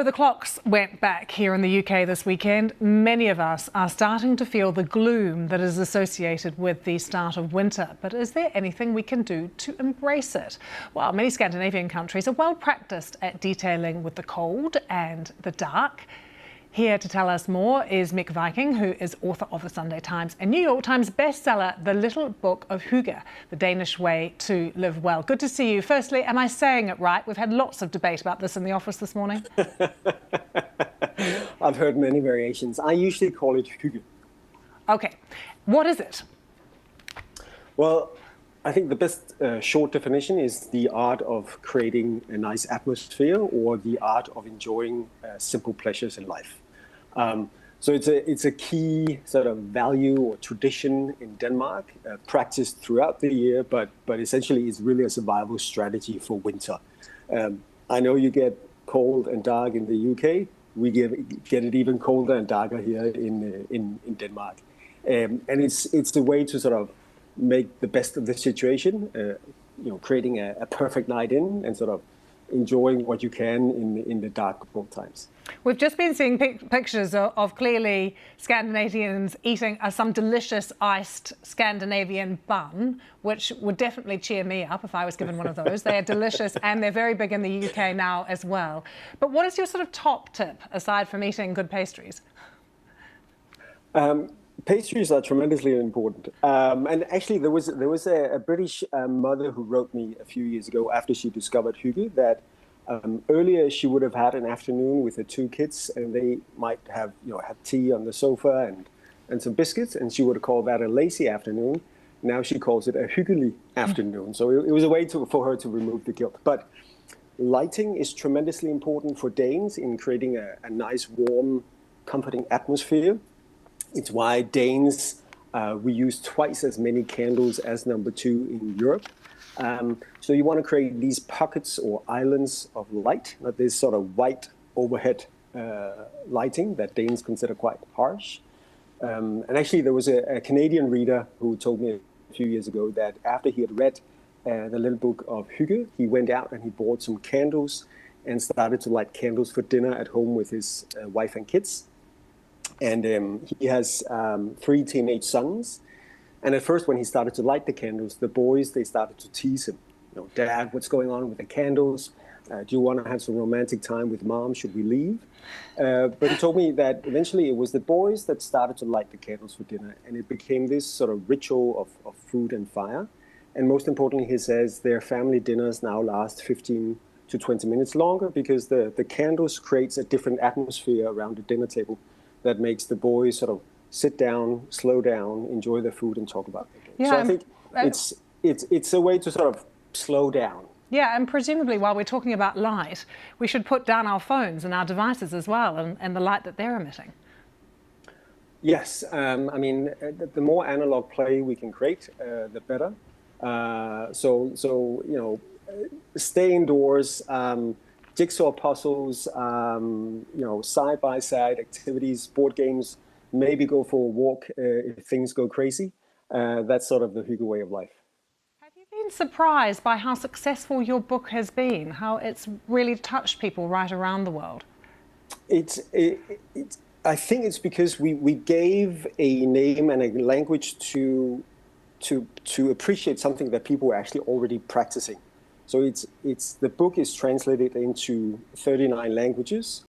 So the clocks went back here in the UK this weekend. Many of us are starting to feel the gloom that is associated with the start of winter. But is there anything we can do to embrace it? Well, many Scandinavian countries are well practiced at detailing with the cold and the dark. Here to tell us more is Mick Viking, who is author of the Sunday Times and New York Times bestseller, The Little Book of Hygge, The Danish Way to Live Well. Good to see you. Firstly, am I saying it right? We've had lots of debate about this in the office this morning. I've heard many variations. I usually call it hygge. OK. What is it? Well, I think the best short definition is the art of creating a nice atmosphere or the art of enjoying simple pleasures in life. So it's a key sort of value or tradition in Denmark, practiced throughout the year, but essentially it's really a survival strategy for winter. I know you get cold and dark in the UK. We get it even colder and darker here in Denmark, and it's a way to sort of make the best of the situation, creating a perfect night in and sort of enjoying what you can in the dark cold times. We've just been seeing pictures of clearly Scandinavians eating some delicious iced Scandinavian bun, which would definitely cheer me up if I was given one of those. They are delicious and they're very big in the UK now as well. But what is your sort of top tip, aside from eating good pastries? Pastries are tremendously important. And actually, there was a British mother who wrote me a few years ago after she discovered hygge that earlier she would have had an afternoon with her two kids, and they might have had tea on the sofa and some biscuits, and she would have called that a lazy afternoon. Now she calls it a hyggelig afternoon. So it was a way for her to remove the guilt. But lighting is tremendously important for Danes in creating a nice, warm, comforting atmosphere. It's why Danes, we use twice as many candles as number 2 in Europe. So you want to create these pockets or islands of light, not this sort of white overhead lighting that Danes consider quite harsh. And actually, there was a Canadian reader who told me a few years ago that after he had read The Little Book of Hygge, he went out and he bought some candles and started to light candles for dinner at home with his wife and kids. And he has 3 teenage sons. And at first, when he started to light the candles, the boys, they started to tease him. Dad, what's going on with the candles? Do you want to have some romantic time with Mom? Should we leave? But he told me that eventually it was the boys that started to light the candles for dinner. And it became this sort of ritual of food and fire. And most importantly, he says their family dinners now last 15 to 20 minutes longer because the candles creates a different atmosphere around the dinner table that makes the boys sort of sit down, slow down, enjoy their food, and talk about it. Yeah, so I think it's a way to sort of slow down. Yeah, and presumably while we're talking about light, we should put down our phones and our devices as well, and the light that they're emitting. Yes, I mean, the more analog play we can create, the better. So stay indoors. Jigsaw puzzles, side-by-side activities, board games, maybe go for a walk if things go crazy. That's sort of the hygge way of life. Have you been surprised by how successful your book has been, how it's really touched people right around the world? I think it's because we gave a name and a language to appreciate something that people were actually already practicing. So the book is translated into 39 languages,